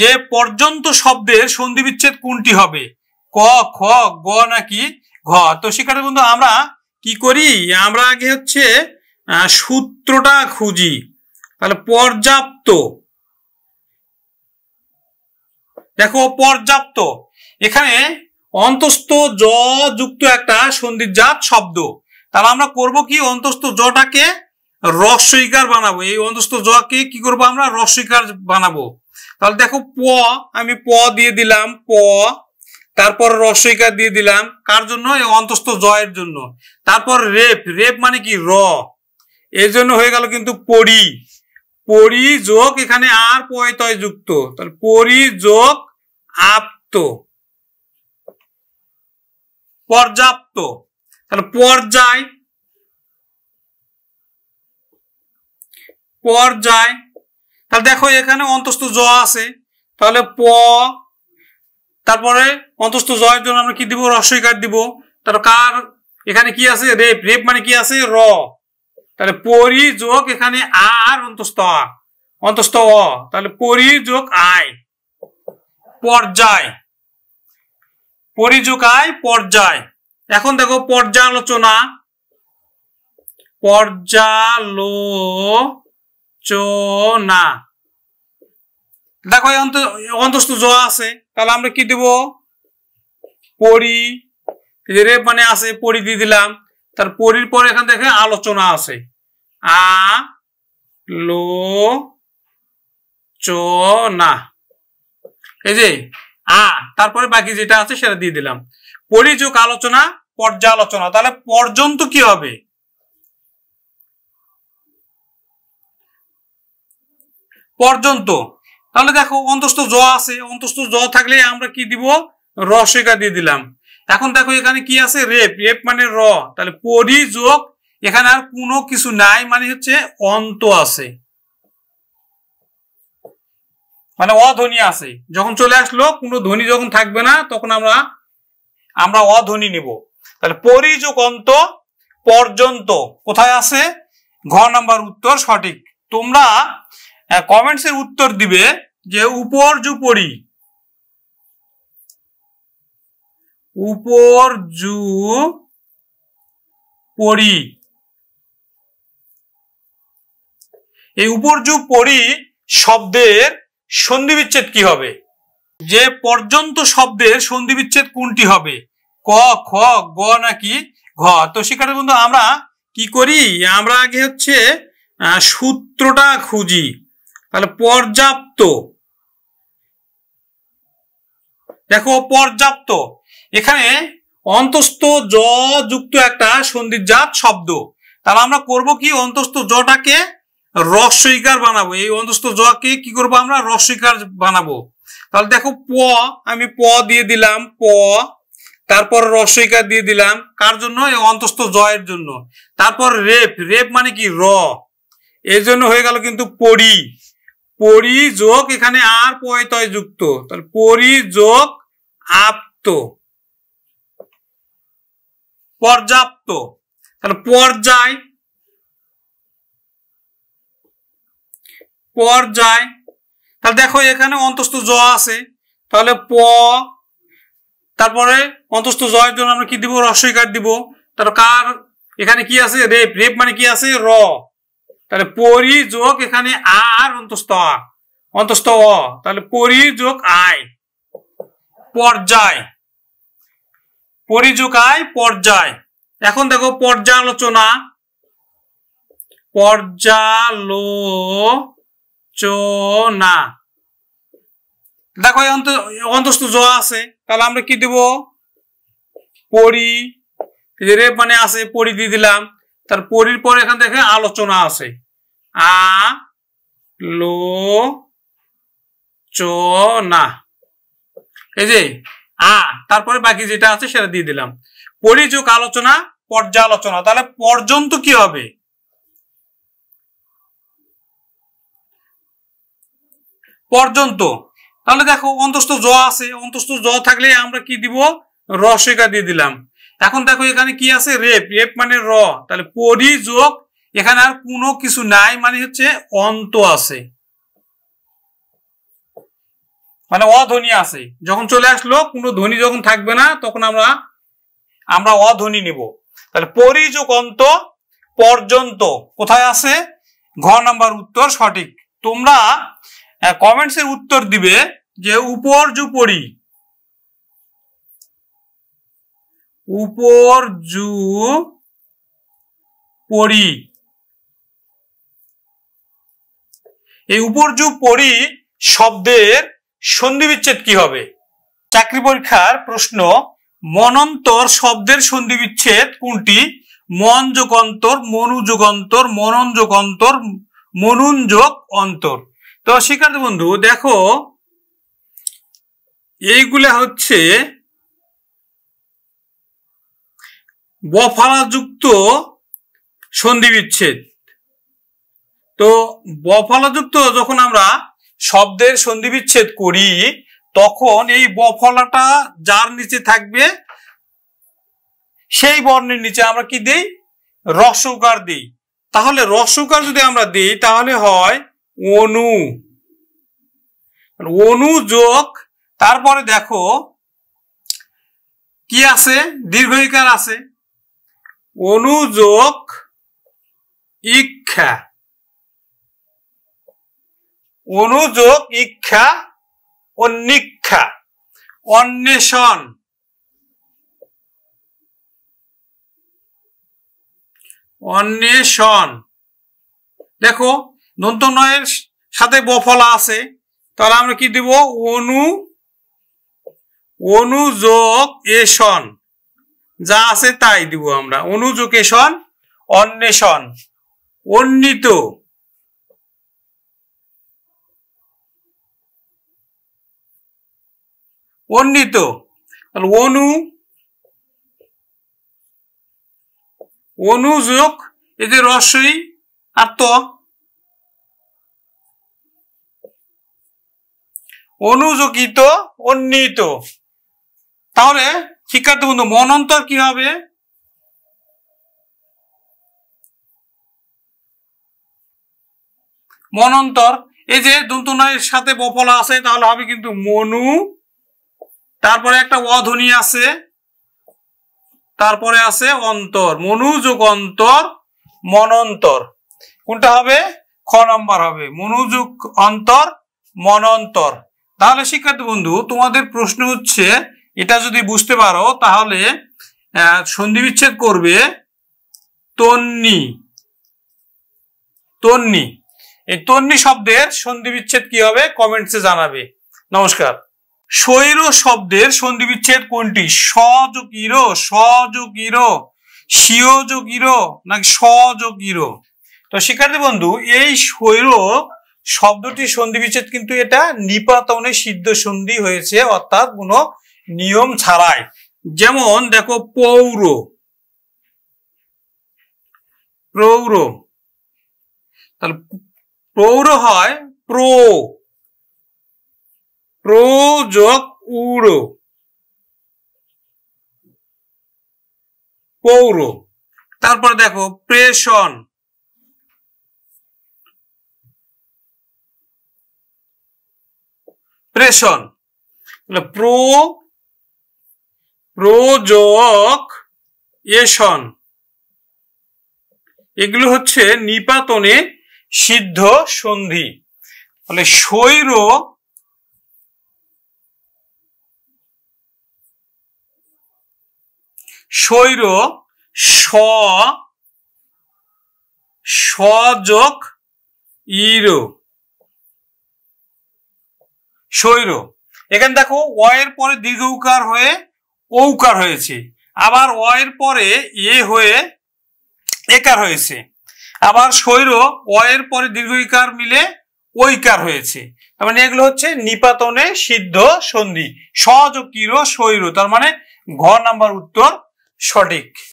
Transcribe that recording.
যে পর্যন্ত শব্দের সন্ধি বিচ্ছেদ কোনটি হবে, ক, খ, গ নাকি ঘ। তো শিক্ষার্থী বন্ধু আমরা কি করি, আমরা আগে হচ্ছে সূত্রটা খুঁজি। তাহলে পর্যাপ্ত, দেখো পর্যাপ্ত এখানে অন্তস্থ জ যুক্ত একটা সন্ধিজাত শব্দ। তাহলে আমরা করব কি, অন্তস্থ জটাকে রস্বইকার বানাবো। এই অন্তস্থ জকে কি করবো, আমরা রস্বইকার বানাবো। তাহলে দেখো প, আমি প দিয়ে দিলাম প, তারপর রস্বইকার দিয়ে দিলাম কার জন্য, এই অন্তস্থ জয়ের জন্য। তারপর রেপ, রেপ মানে কি র, এর জন্য হয়ে গেল কিন্তু পরি, পরি যোগ এখানে আর পয় তয় যুক্ত, তাহলে পরি যোগ আপ্ত, পর্যাপ্ত। তাহলে পর্যায়, পর্যায়, তাহলে দেখো এখানে অন্তস্থ জ আছে, তাহলে প, তারপরে অন্তস্থ জয়ের জন্য আমরা কি দিব, রস্বইকার দিব। তারপর কার এখানে কি আছে, রেপ, রেপ মানে কি আছে র, তাহলে পরি যোগ এখানে আর অন্তস্থ আ, অন্তস্থ অ, তাহলে পরি যোগ আয়, পর্যায়, পরি যোগ আয় পর্যায়। এখন দেখো পর্যালোচনা, পর্যালোচনা, দেখো অন্তস্থ জ আছে, তাহলে আমরা কি দিব, পরি, রেপ মানে আছে পরি দিয়ে দিলাম। তার পরির পরে এখান থেকে আলোচনা আছে, আ লো চ না, এই যে আ, তারপরে বাকি যেটা আছে সেটা দিয়ে দিলাম। পরি যোগ আলোচনা পর্যালোচনা, তাহলে পর্যন্ত কি হবে, পর্যন্ত। তাহলে দেখো অন্তস্থ জ আছে, অন্তস্থ জ থাকলে আমরা কি দিব, রস্বইকার দিয়ে দিলাম। এখন দেখো এখানে কি আছে, রেপ, রেপ মানে র, তাহলে পরি যোগ এখানে আর কোনো কিছু নাই মানে হচ্ছে অন্ত আছে, মানে অধ্বনি আছে। যখন চলে আসলো কোনো ধ্বনি যখন থাকবে না তখন আমরা অধ্বনি নিব। তাহলে পরি যোগ অন্ত পর্যন্ত কোথায় আছে, ঘ নাম্বার উত্তর সঠিক। তোমরা কমেন্টস এর উত্তর দিবে যে উপর্যুপরি, উপর্যুপরি, এই উপর্যুপরি শব্দের সন্ধি বিচ্ছেদ কি হবে, যে পর্যন্ত শব্দের সন্ধি বিচ্ছেদ কোনটি হবে, ক, খ, গ নাকি ঘ। তো শিক্ষার্থী বন্ধু আমরা কি করি, আমরা আগে হচ্ছে সূত্রটা খুঁজি। তাহলে পর্যাপ্ত, দেখো পর্যাপ্ত এখানে অন্তস্থ জ যুক্ত একটা সন্ধিজাত শব্দ। তাহলে আমরা করব কি, অন্তস্থ জটাকে রস্বইকার বানাবো। এই অন্তস্থ জকে কি করবো, আমরা রস্বইকার বানাবো। তাহলে দেখো প, আমি প দিয়ে দিলাম প, তারপর রস্বইকার দিয়ে দিলাম কার জন্য, এই অন্তস্থ জয়ের জন্য। তারপর রেপ, রেপ মানে কি র, এর জন্য হয়ে গেল কিন্তু পরি, পরি যোগ এখানে আর পয় তয় যুক্ত, তাহলে পরি যোগ আপ্ত, পর্যাপ্ত। তাহলে পর্যায়, পর্যায়, তাহলে দেখো এখানে অন্তস্থ জ আছে, তাহলে প, তারপরে অন্তস্থ জয়ের জন্য আমরা কি দিব, রস্বইকার দিব। তারপর কার এখানে কি আছে, রেপ, রেপ মানে কি আছে র, তাহলে পরি যোগ এখানে আর অন্তস্থ আ, অন্তস্থ অ, তাহলে পরি যোগ আয়, পর্যায়, পরি যোগ আয় পর্যায়। এখন দেখো পর্যালোচনা, পর্যালোচনা, দেখো অন্তস্থ জ আছে, তাহলে আমরা কি দেব, পরি, রেপ মানে আছে পরি দিয়ে দিলাম। তার পরির পরে এখান থেকে আলোচনা আছে, আ লো চ না, এই যে আ, তারপরে বাকি যেটা আছে সেটা দিয়ে দিলাম। পরি যোগ আলোচনা পর্যালোচনা, তাহলে পর্যন্ত কি হবে, পর্যন্ত। তাহলে দেখো অন্তস্থ জ আছে, অন্তস্থ জ থাকলে আমরা কি দিব, রস্বইকার দিয়ে দিলাম। এখন দেখো এখানে কি আছে, রেপ, রেপ মানে র, তাহলে পরি যোগ এখানে আর কোনো কিছু নাই মানে হচ্ছে অন্ত আছে, মানে অধ্বনি আছে, যখন চলে আসলো কোনো ধ্বনি যখন থাকবে না তখন আমরা অধ্বনি নিব। তাহলে পরি যোগ অন্ত পর্যন্ত কোথায় আছে? ঘ নাম্বার উত্তর সঠিক। তোমরা কমেন্টসের উত্তর দিবে যে উপর্যুপরি, উপর্যুপরি, এই উপর্যুপরি শব্দের সন্ধি বিচ্ছেদ কি হবে? চাকরি পরীক্ষার প্রশ্ন, মনন্তর শব্দের সন্ধি বিচ্ছেদ কোনটি? মন যোগ অন্তর, মনু যোগ অন্তর, মনন যোগ অন্তর, মনুন যোগ অন্তর। তো শিক্ষার্থী বন্ধু দেখো, এইগুলা হচ্ছে বফলাযুক্ত সন্ধি বিচ্ছেদ। তো বফলাযুক্ত যখন আমরা শব্দের সন্ধি বিচ্ছেদ করি তখন এই বফলাটা যার নিচে থাকবে সেই বর্ণের নিচে আমরা কি দেই? রস্বকার দিই। তাহলে রস্বকার যদি আমরা দিই তাহলে হয় অনু, অনু যোগ, তারপরে দেখো কি আছে? দীর্ঘইকার আছে, অনু যোগ ইক্ষা, অনু যোগ ইক্ষা, অন্নিক্ষা, অন্বেষণ, অন্বেষণ। দেখো দন্ত নয়ের সাথে বফলা আছে, তাহলে আমরা কি দিব? অনু, অনু যোগ এষণ, যা আছে তাই দিব আমরা। অনু যোগ এষণ, অন্বেষণ, অন্বিত, অন্বিত, অনু, অনু যোগ এই যে রস্বই আর ত, অনুযোগিত, অন্বিত। তাহলে শিক্ষার্থী বন্ধু মনন্তর কি হবে? মনন্তর এই যে দন্ত নয়ের সাথে বফলা আছে, তাহলে হবে কিন্তু মনু, তারপরে একটা অধ্বনি আছে, তারপরে আছে অন্তর, মনু যোগ অন্তর, মনন্তর। কোনটা হবে? খ নাম্বার হবে, মনু যোগ অন্তর, মনন্তর। তাহলে শিক্ষার্থী বন্ধু তোমাদের প্রশ্ন হচ্ছে, এটা যদি বুঝতে পারো তাহলে সন্ধি বিচ্ছেদ করবে তন্নি, তন্নি। এই তন্নি শব্দের সন্ধি বিচ্ছেদ কি হবে কমেন্টসে জানাবে। নমস্কার। স্বৈর শব্দের সন্ধি বিচ্ছেদ কোনটি? স যোগ ইরো, স যোগ ইরো, সিও যোগ ইরো নাকি স যোগ ইরো? তো শিক্ষার্থী বন্ধু এই স্বৈর শব্দটির সন্ধি বিচ্ছেদ কিন্তু এটা নিপাতনে সিদ্ধ সন্ধি হয়েছে, অর্থাৎ কোনো নিয়ম ছাড়াই। যেমন দেখো পৌর, প্রৌর, তাহলে প্রৌর হয় প্রো, প্রো যোগ উড়ো, পৌর। তারপর দেখো প্রেষণ, প্রেষণ, প্রো, প্রো যোগ এষণ, এগুলো হচ্ছে নিপাতনে সিদ্ধ সন্ধি। তাহলে স্বৈর, স্বৈর স, স যোগ ইরো, স্বৈর। এখানে দেখো অ এর পরে দীর্ঘ উকার হয়ে ঔকার হয়েছে, আবার অ এর পরে এ হয়ে একার হয়েছে, আবার স্বৈর অ এর পরে দীর্ঘ ইকার মিলে ঐকার হয়েছে। তার মানে এগুলো হচ্ছে নিপাতনে সিদ্ধ সন্ধি, স যোগ ইরো, স্বৈর। তার মানে ঘ নাম্বার উত্তর সঠিক।